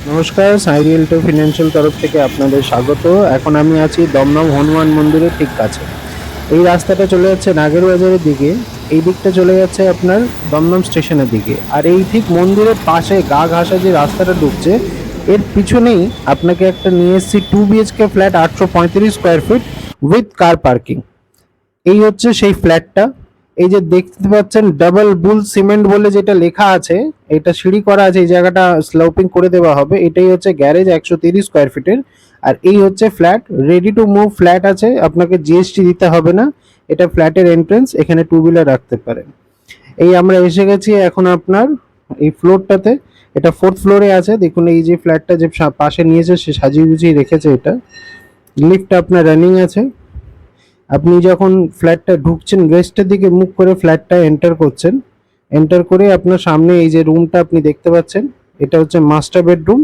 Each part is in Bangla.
নমস্কার, সাই রিয়েলটো ফিনান্সিয়াল তরফ থেকে আপনাদের স্বাগত। এখন আমি আছি দমদম হনুমান মন্দিরের ঠিক কাছে। এই রাস্তাটা চলে যাচ্ছে নাগেরবাজারের দিকে, এই দিকটা চলে যাচ্ছে আপনার দমদম স্টেশনের দিকে। আর এই ঠিক মন্দিরের পাশে গা ঘাসা যে রাস্তাটা ঢুকছে, এর পিছনেই আপনাকে একটা নিয়ে এসছি 2 BHK flat, 835 square feet with car parking. এই হচ্ছে সেই ফ্ল্যাটটা। এই যে দেখতে পাচ্ছেন ডাবল বুল সিমেন্ট বলে যেটা লেখা আছে, এটা সিঁড়ি করা আছে, এই জায়গাটা স্লোপিং করে দেওয়া হবে। এটাই হচ্ছে গ্যারেজ 130 স্কোয়ার ফিটের। আর এই হচ্ছে flat, ready to move flat আছে, আপনাকে জিএসটি দিতে হবে না। এটা ফ্ল্যাটের এন্ট্রেন্স, এখানে টু হুইলার রাখতে পারেন। এই আমরা এসে গেছি এখন আপনার এই ফ্লোরটাতে। এটা 4th ফ্লোরে আছে। দেখুন এই যে ফ্ল্যাটটা যে পাশে নিয়েছে সে সাজিয়ে গুছিয়ে রেখেছে। এটা লিফট আপনার রানিং আছে। আপনি যখন ফ্ল্যাটটা ঢুকছেন, ওয়েস্টের দিকে মুখ করে ফ্ল্যাটটা এন্টার করছেন। এন্টার করে আপনার সামনে এই যে রুমটা আপনি দেখতে পাচ্ছেন, এটা হচ্ছে মাস্টার বেডরুম।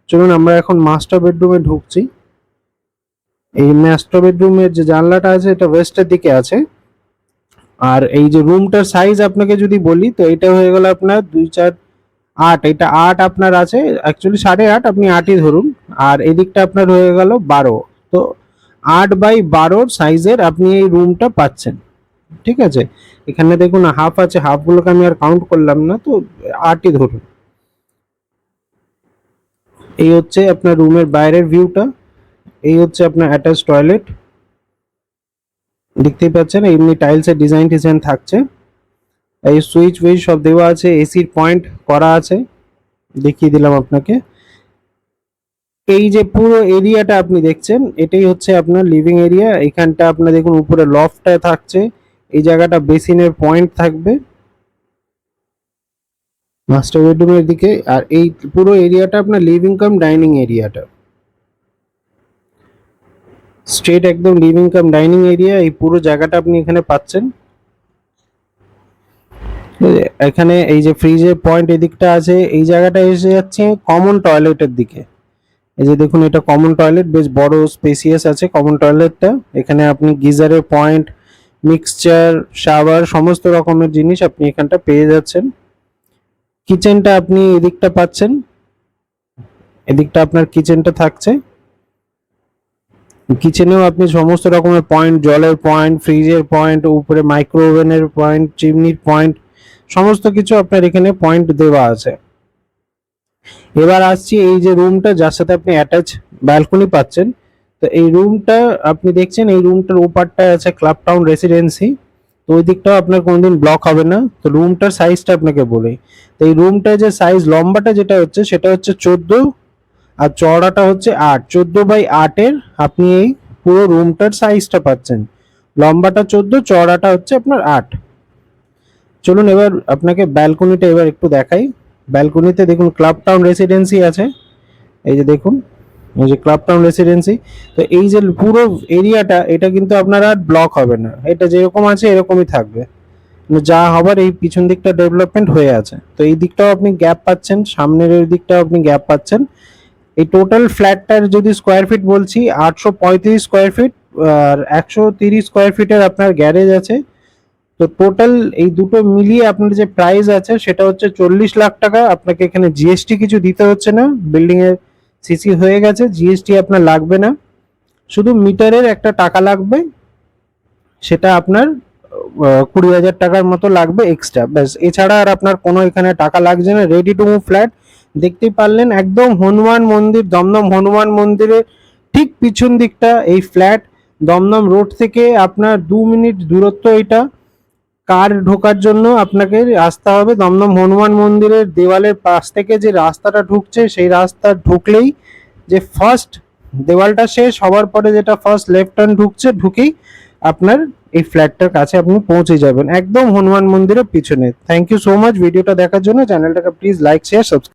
চলুন আমরা এখন মাস্টার বেডরুমে ঢুকছি। এই মাস্টার বেডরুমের যে জানলাটা আছে এটা ওয়েস্টের দিকে আছে। আর এই যে রুমটার সাইজ আপনাকে যদি বলি, তো এটা হয়ে গেল আপনার 2 4 8, এটা 8 আপনার আছে, অ্যাকচুয়ালি 8.5, আপনি 8ই ধরুন। আর এদিকটা আপনার হয়ে গেল 12। তো 8x12 সাইজের আপনি এই রুমটা পাচ্ছেন। ঠিক আছে, এখানে দেখুন হাফ আছে, হাফগুলোকে আমি আর কাউন্ট করলাম না, তো 8ই ধরুন। এই হচ্ছে আপনার রুমের বাইরের ভিউটা। এই হচ্ছে আপনার অ্যাটাচ টয়লেট, দেখতেই পাচ্ছেন এমনি টাইলসের ডিজাইন ডিজাইন থাকছে। এই সুইচ উইচ সব দেওয়া আছে, এসির পয়েন্ট করা আছে, দেখিয়ে দিলাম আপনাকে। এই যে পুরো এরিয়াটা আপনি দেখছেন, এটাই হচ্ছে আপনার লিভিং এরিয়া। এখানটা আপনার দেখুন উপরে লফটটা থাকছে, এই জায়গাটা বেসিনের পয়েন্ট থাকবে মাস্টার বেডরুমের দিকে। আর এই পুরো এরিয়াটা আপনার লিভিং কাম ডাইনিং এরিয়াটা, স্ট্রেট একদম লিভিং কাম ডাইনিং এরিয়া। এই পুরো জায়গাটা আপনি এখানে পাচ্ছেন। এখানে এই যে ফ্রিজের পয়েন্ট এদিকটা আছে, এই জায়গাটা এসে যাচ্ছে কমন টয়লেটের দিকে। এই যে দেখুন এটা কমন টয়লেট, বেশ বড় স্পেসিয়াস আছে কমন টয়লেটটা। এখানে আপনি গিজারের পয়েন্ট, মিক্সচার, শাওয়ার, সমস্ত রকমের জিনিস আপনি এখানটা পেয়ে যাচ্ছেন। কিচেনটা আপনি এদিকটা পাচ্ছেন, এদিকটা আপনার কিচেনটা থাকছে। কিচেনেও আপনি সমস্ত রকমের পয়েন্ট, জলের পয়েন্ট, ফ্রিজের পয়েন্ট, উপরে মাইক্রো ওভেনের পয়েন্ট, চিমনির পয়েন্ট, সমস্ত কিছু আপনার এখানে পয়েন্ট দেওয়া আছে। এবার আসছি এই যে রুমটা যার সাথে আপনি অ্যাটাচ ব্যালকনি পাচ্ছেন। তো এই রুমটা আপনি দেখছেন, এই রুমটার ওপারটায় আছে ক্লাব টাউন রেসিডেন্সি। তো ওই দিকটাও আপনার কোনোদিন ব্লক হবে না। তো রুমটার সাইজটা আপনাকে বলি, তো এই রুমটার যে সাইজ, লম্বাটা যেটা হচ্ছে সেটা হচ্ছে 14, আর চওড়াটা হচ্ছে 8। 14x8-এর আপনি এই পুরো রুমটার সাইজটা পাচ্ছেন। লম্বাটা 14, চওড়াটা হচ্ছে আপনার 8। চলুন এবার আপনাকে ব্যালকনিটা এবার একটু দেখাই। ব্যালকনিতে দেখুন ক্লাব টাউন রেসিডেন্সি আছে, এই যে দেখুন এই যে ক্লাব টাউন রেসিডেন্সি। তো এই যে পুরো এরিয়াটা, এটা কিন্তু আপনার আর ব্লক হবে না, এটা যেরকম আছে এরকমই থাকবে। যা হবার এই পিছন দিকটা ডেভেলপমেন্ট হয়ে আছে। তো এই দিকটাও আপনি গ্যাপ পাচ্ছেন, সামনের ওই দিকটাও আপনি গ্যাপ পাচ্ছেন। এই টোটাল ফ্ল্যাটটার যদি স্কোয়ার ফিট বলছি, 835 স্কোয়ার ফিট। আর 130 স্কোয়ার ফিটের আপনার গ্যারেজ আছে। তো টোটাল এই দুটো মিলিয়ে আপনার যে প্রাইস আছে সেটা হচ্ছে 40 লাখ টাকা। আপনাকে এখানে জিএসটি কিছু দিতে হচ্ছে না, বিল্ডিং এর সিসি হয়ে গেছে, জিএসটি আপনার লাগবে না। শুধু মিটারের একটা টাকা লাগবে, সেটা আপনার 20,000 টাকার মতো লাগবে এক্সট্রা, ব্যাস। এছাড়া আর আপনার কোনো এখানে টাকা লাগছে না। রেডি টু মুভ ফ্ল্যাট, দেখতেই পারলেন একদম হনুমান মন্দির, দমদম হনুমান মন্দিরের ঠিক পিছন দিকটা এই ফ্ল্যাট। দমদম রোড থেকে আপনার 2 মিনিট দূরত্ব এটা। কার ঢোকার জন্য আপনাকে আসতে হবে দমদম হনুমান মন্দিরের দেওয়ালের পাশ থেকে যে রাস্তাটা ঢুকছে, সেই রাস্তা ঢুকলেই যে ফার্স্ট দেওয়ালটা শেষ হওয়ার পরে যেটা ফার্স্ট লেফট টার্ন ঢুকছে, ঢুকেই আপনার এই ফ্ল্যাটটার কাছে আপনি পৌঁছে যাবেন, একদম হনুমান মন্দিরের পিছনে। থ্যাংক ইউ সো মাচ ভিডিওটা দেখার জন্য। চ্যানেলটাকে প্লিজ লাইক, শেয়ার, সাবস্ক্রাইব।